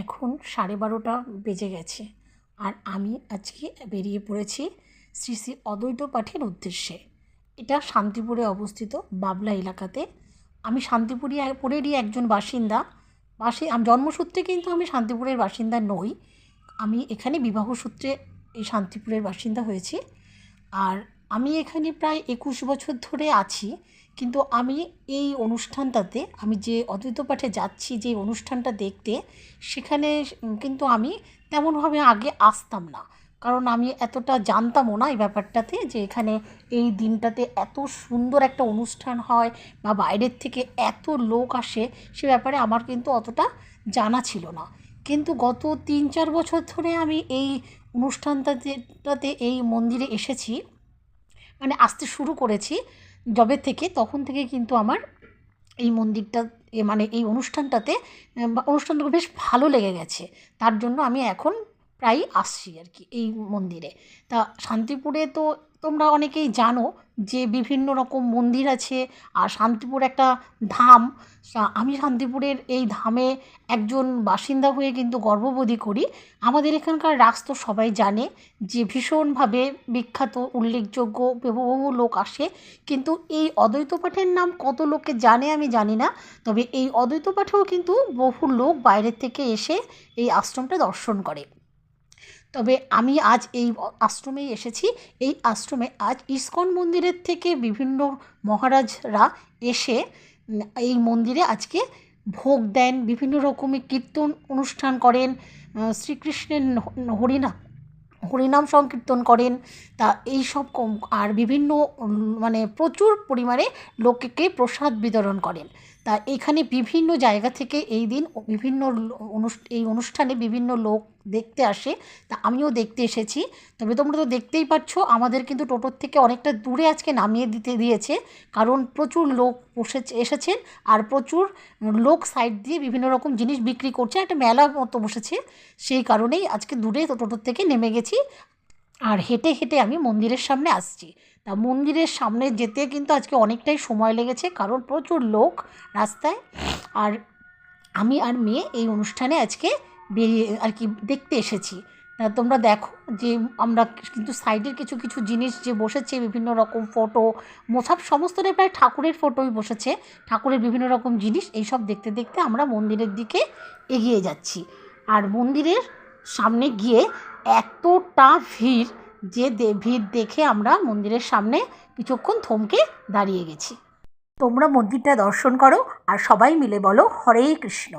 এখন 12:30 বেজে গেছে আর আমি আজকে বেরিয়ে পড়েছি শ্রী শ্রী অদ্বৈত পাঠের উদ্দেশ্যে। এটা শান্তিপুরে অবস্থিত বাবলা এলাকাতে। আমি শান্তিপুরেরই একজন বাসিন্দা। জন্মসূত্রে কিন্তু আমি শান্তিপুরের বাসিন্দা নই। আমি এখানে বিবাহসূত্রে এই শান্তিপুরের বাসিন্দা হয়েছি। আর আমি এখানে প্রায় 21 বছর ধরে আছি। কিন্তু আমি এই অনুষ্ঠানটাতে, আমি যে অদ্বৈত পাঠে যাচ্ছি যে অনুষ্ঠানটা দেখতে, সেখানে কিন্তু আমি তেমনভাবে আগে আসতাম না। কারণ আমি এতটা জানতামও না এই ব্যাপারটাতে, যে এখানে এই দিনটাতে এত সুন্দর একটা অনুষ্ঠান হয় বা বাইরের থেকে এত লোক আসে, সে ব্যাপারে আমার কিন্তু অতটা জানা ছিল না। কিন্তু গত 3-4 বছর ধরে আমি এই অনুষ্ঠানটাতে এই মন্দিরে এসেছি, মানে আসতে শুরু করেছি যবে থেকে, তখন থেকে কিন্তু আমার এই মন্দিরটা মানে এই অনুষ্ঠানটা বেশ ভালো লেগে গেছে। তার জন্য আমি এখন প্রায়ই আসছি আর কি এই মন্দিরে। তা শান্তিপুরে তো তোমরা অনেকেই জানো যে বিভিন্ন রকম মন্দির আছে, আর শান্তিপুর একটা ধাম। আমি শান্তিপুরের এই ধামে একজন বাসিন্দা হয়ে কিন্তু গর্ববোধ করি। আমাদের এখানকার রাস তো সবাই জানে যে ভীষণভাবে বিখ্যাত, উল্লেখযোগ্য, বহু লোক আসে। কিন্তু এই অদ্বৈত পাঠের নাম কত লোকে জানে আমি জানি না। তবে এই অদ্বৈত পাঠেও কিন্তু বহু লোক বাইরের থেকে এসে এই আশ্রমটা দর্শন করে। তবে আমি আজ এই আশ্রমেই এসেছি। এই আশ্রমে আজ ইস্কন মন্দিরের থেকে বিভিন্ন মহারাজরা এসে এই মন্দিরে আজকে ভোগ দেন, বিভিন্ন রকমের কীর্তন অনুষ্ঠান করেন, শ্রীকৃষ্ণের হরিনাম সংকীর্তন করেন। তা এই সব আর বিভিন্ন মানে প্রচুর পরিমাণে লোককে প্রসাদ বিতরণ করেন। তা এখানে বিভিন্ন জায়গা থেকে এই দিন বিভিন্ন এই অনুষ্ঠানে বিভিন্ন লোক দেখতে আসে। তা আমিও দেখতে এসেছি। তবে তোমরা তো দেখতেই পাচ্ছ, আমাদের কিন্তু টোটোর থেকে অনেকটা দূরে আজকে নামিয়ে দিয়েছে, কারণ প্রচুর লোক এসেছেন। আর প্রচুর লোক সাইড দিয়ে বিভিন্ন রকম জিনিস বিক্রি করছে, একটা মেলা মতো বসেছে। সেই কারণেই আজকে দূরে টোটোর থেকে নেমে গেছি, আর হেঁটে হেঁটে আমি মন্দিরের সামনে আসছি। তা মন্দিরের সামনে যেতে কিন্তু আজকে অনেকটাই সময় লেগেছে, কারণ প্রচুর লোক রাস্তায়। আর আমি আর মেয়ে এই অনুষ্ঠানে আজকে বেরিয়ে আর কি দেখতে এসেছি। তা তোমরা দেখো যে আমরা কিন্তু সাইডের কিছু কিছু জিনিস যে বসেছে, বিভিন্ন রকম ফটো, মোছাপ সমস্তটাই প্রায় ঠাকুরের ফটোই বসেছে, ঠাকুরের বিভিন্ন রকম জিনিস। এইসব দেখতে দেখতে আমরা মন্দিরের দিকে এগিয়ে যাচ্ছি। আর মন্দিরের সামনে গিয়ে এতটা ভিড়, যে ভিড় দেখে আমরা মন্দিরের সামনে কিছুক্ষণ থমকে দাঁড়িয়ে গেছি। তোমরা মন্দিরটা দর্শন করো আর সবাই মিলে বলো হরে কৃষ্ণ।